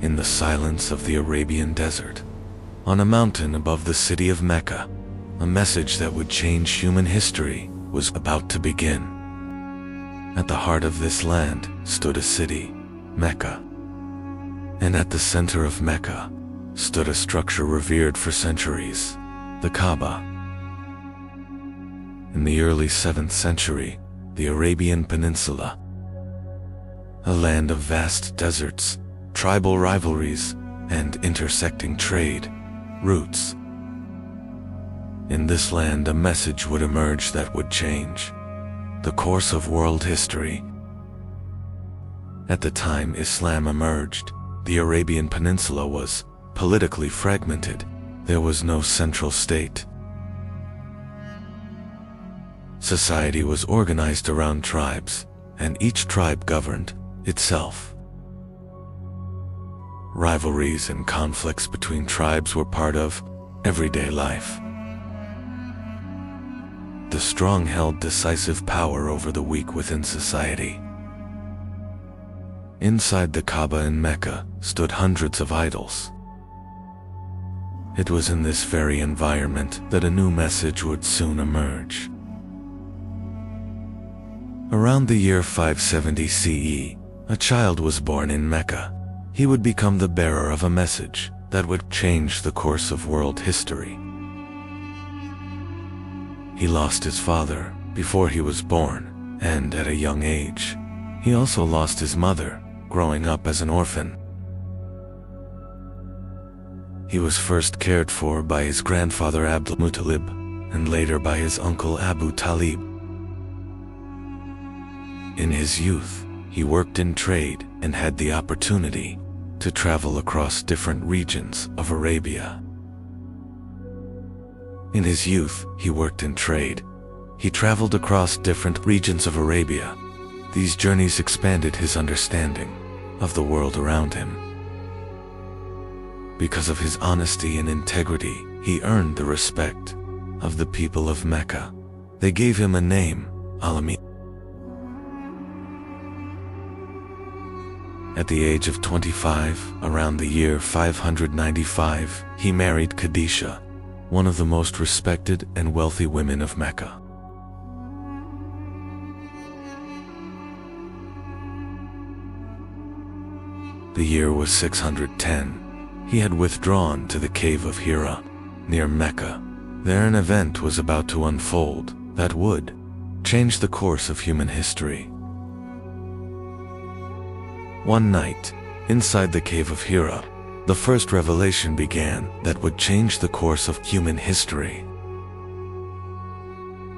In the silence of the Arabian desert, on a mountain above the city of Mecca, a message that would change human history was about to begin. At the heart of this land stood a city, Mecca. And at the center of Mecca stood a structure revered for centuries, the Kaaba. In the early 7th century, the Arabian Peninsula, a land of vast deserts, tribal rivalries, and intersecting trade routes. In this land, a message would emerge that would change the course of world history. At the time Islam emerged, the Arabian Peninsula was politically fragmented. There was no central state. Society was organized around tribes, and each tribe governed itself. Rivalries and conflicts between tribes were part of everyday life. The strong held decisive power over the weak within society. Inside the Kaaba in Mecca stood hundreds of idols. It was in this very environment that a new message would soon emerge. Around the year 570 CE, a child was born in Mecca. He would become the bearer of a message that would change the course of world history. He lost his father before he was born, and at a young age, he also lost his mother, growing up as an orphan. He was first cared for by his grandfather Abdul Muttalib, and later by his uncle Abu Talib. In his youth, he worked in trade and had the opportunity to travel across different regions of Arabia. In his youth, he worked in trade. He traveled across different regions of Arabia. These journeys expanded his understanding of the world around him. Because of his honesty and integrity, he earned the respect of the people of Mecca. They gave him a name, Al-Amin. At the age of 25, around the year 595, he married Khadijah, one of the most respected and wealthy women of Mecca. The year was 610. He had withdrawn to the cave of Hira, near Mecca. There an event was about to unfold that would change the course of human history. One night, inside the cave of Hira, the first revelation began that would change the course of human history.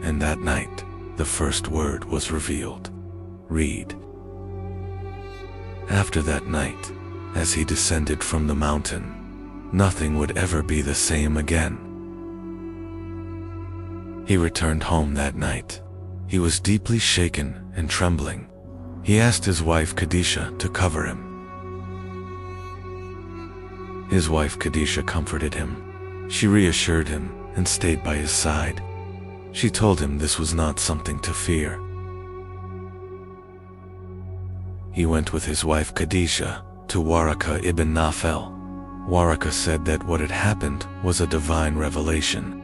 And that night, the first word was revealed. Read. After that night, as he descended from the mountain, nothing would ever be the same again. He returned home that night. He was deeply shaken and trembling. He asked his wife Khadijah to cover him. His wife Khadijah comforted him. She reassured him and stayed by his side. She told him this was not something to fear. He went with his wife Khadijah to Waraka ibn Nawfal. Waraka said that what had happened was a divine revelation.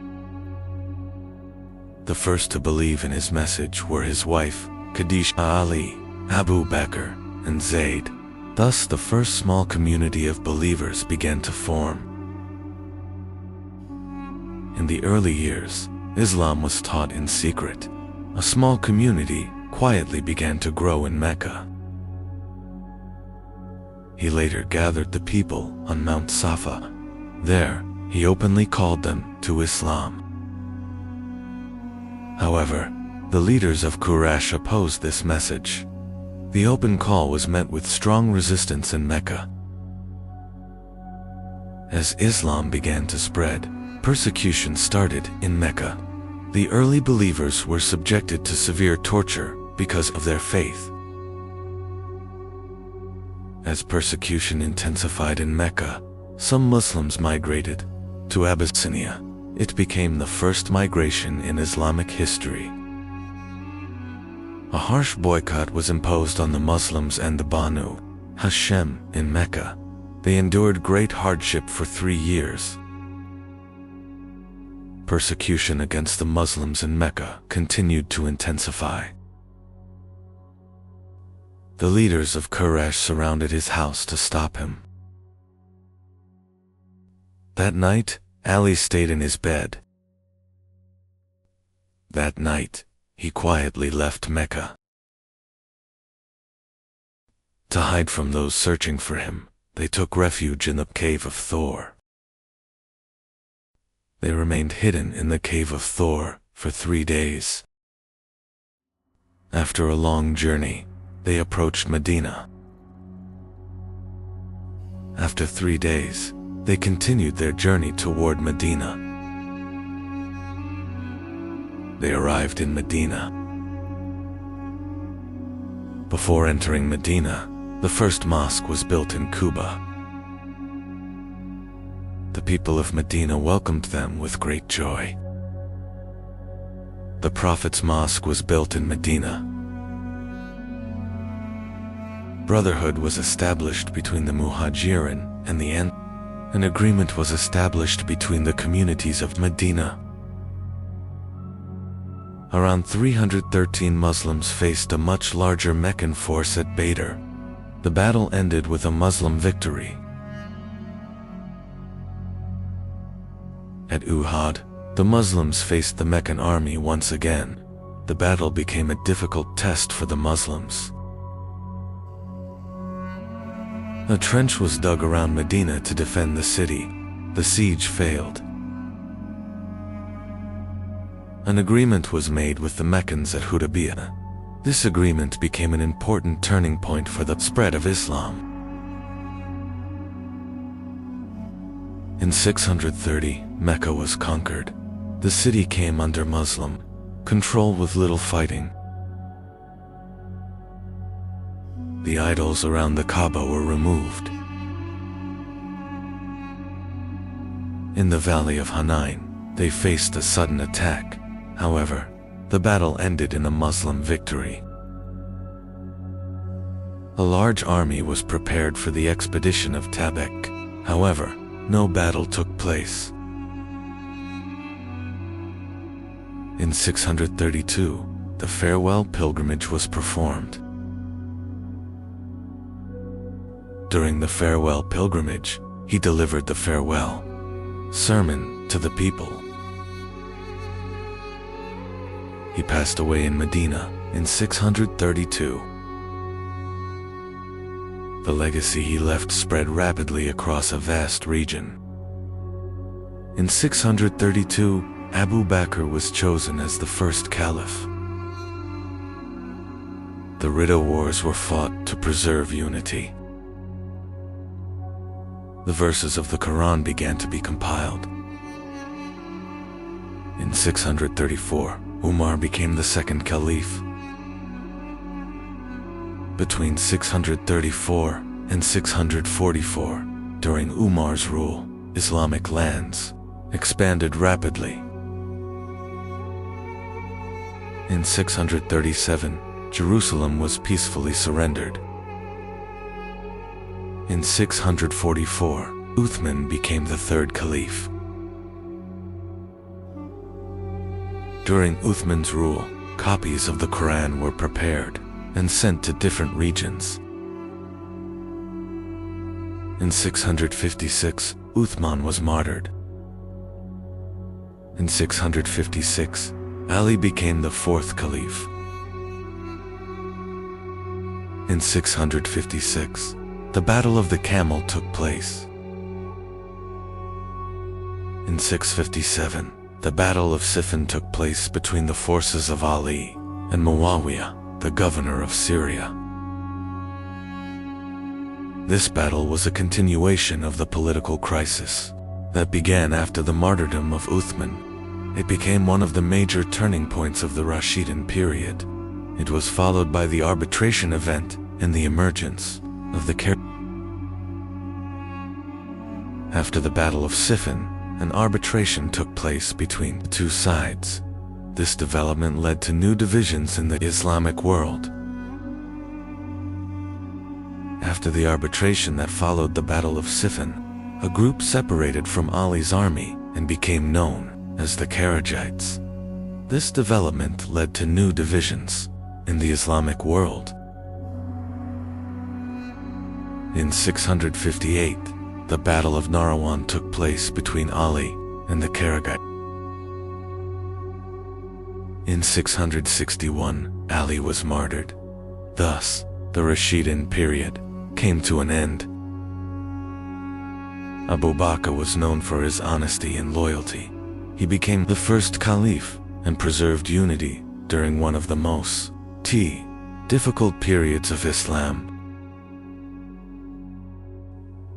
The first to believe in his message were his wife, Khadijah, Ali, Abu Bakr, and Zayd. Thus the first small community of believers began to form. In the early years, Islam was taught in secret. A small community quietly began to grow in Mecca. He later gathered the people on Mount Safa. There, he openly called them to Islam. However, the leaders of Quraysh opposed this message. The open call was met with strong resistance in Mecca. As Islam began to spread, persecution started in Mecca. The early believers were subjected to severe torture because of their faith. As persecution intensified in Mecca, some Muslims migrated to Abyssinia. It became the first migration in Islamic history. A harsh boycott was imposed on the Muslims and the Banu Hashem in Mecca. They endured great hardship for 3 years. Persecution against the Muslims in Mecca continued to intensify. The leaders of Quraysh surrounded his house to stop him. That night, Ali stayed in his bed. That night, he quietly left Mecca. To hide from those searching for him, they took refuge in the cave of Thor. They remained hidden in the cave of Thor for 3 days. After a long journey, they approached Medina. After 3 days, they continued their journey toward Medina. They arrived in Medina. Before entering Medina, the first mosque was built in Quba. The people of Medina welcomed them with great joy. The Prophet's mosque was built in Medina. Brotherhood was established between the Muhajirin and the Ansar. An agreement was established between the communities of Medina. Around 313 Muslims faced a much larger Meccan force at Badr. The battle ended with a Muslim victory. At Uhud, the Muslims faced the Meccan army once again. The battle became a difficult test for the Muslims. A trench was dug around Medina to defend the city. The siege failed. An agreement was made with the Meccans at Hudaybiyah. This agreement became an important turning point for the spread of Islam. In 630, Mecca was conquered. The city came under Muslim control with little fighting. The idols around the Kaaba were removed. In the valley of Hunain, they faced a sudden attack. However, the battle ended in a Muslim victory. A large army was prepared for the expedition of Tabuk. However, no battle took place. In 632, the farewell pilgrimage was performed. During the farewell pilgrimage, he delivered the farewell sermon to the people. He passed away in Medina in 632. The legacy he left spread rapidly across a vast region. In 632, Abu Bakr was chosen as the first caliph. The Ridda Wars were fought to preserve unity. The verses of the Qur'an began to be compiled. In 634, Umar became the second caliph. Between 634 and 644, during Umar's rule, Islamic lands expanded rapidly. In 637, Jerusalem was peacefully surrendered. In 644, Uthman became the third caliph. During Uthman's rule, copies of the Qur'an were prepared and sent to different regions. In 656, Uthman was martyred. In 656, Ali became the fourth caliph. In 656, the Battle of the Camel took place. In 657, the Battle of Siffin took place between the forces of Ali and Muawiyah, the governor of Syria. This battle was a continuation of the political crisis that began after the martyrdom of Uthman. It became one of the major turning points of the Rashidun period. It was followed by the arbitration event and the emergence of the After the Battle of Siffin, an arbitration took place between the two sides. This development led to new divisions in the Islamic world. After the arbitration that followed the Battle of Siffin, a group separated from Ali's army and became known as the Kharijites. This development led to new divisions in the Islamic world. In 658, the Battle of Nahrawan took place between Ali and the Kharijites. In 661, Ali was martyred. Thus, the Rashidun period came to an end. Abu Bakr was known for his honesty and loyalty. He became the first caliph and preserved unity during one of the most difficult periods of Islam.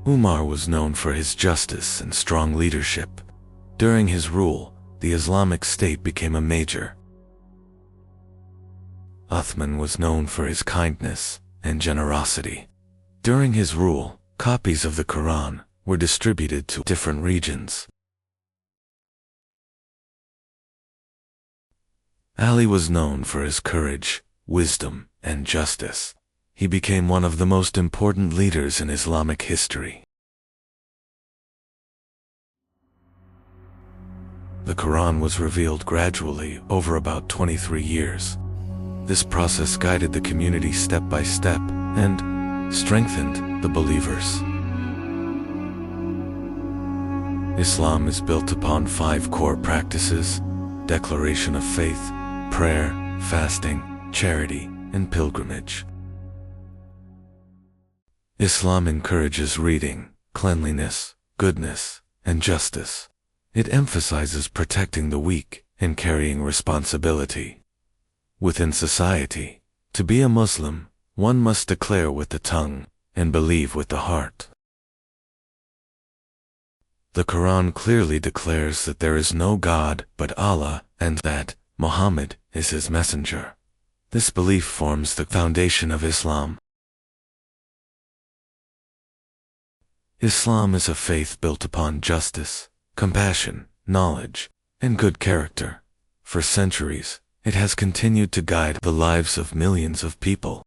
Umar was known for his justice and strong leadership. During his rule, the Islamic State became a major. Uthman was known for his kindness and generosity. During his rule, copies of the Qur'an were distributed to different regions. Ali was known for his courage, wisdom, and justice. He became one of the most important leaders in Islamic history. The Quran was revealed gradually over about 23 years. This process guided the community step by step and strengthened the believers. Islam is built upon 5 core practices: declaration of faith, prayer, fasting, charity, and pilgrimage. Islam encourages reading, cleanliness, goodness, and justice. It emphasizes protecting the weak and carrying responsibility. Within society, to be a Muslim, one must declare with the tongue and believe with the heart. The Quran clearly declares that there is no God but Allah and that Muhammad is his messenger. This belief forms the foundation of Islam. Islam is a faith built upon justice, compassion, knowledge, and good character. For centuries, it has continued to guide the lives of millions of people.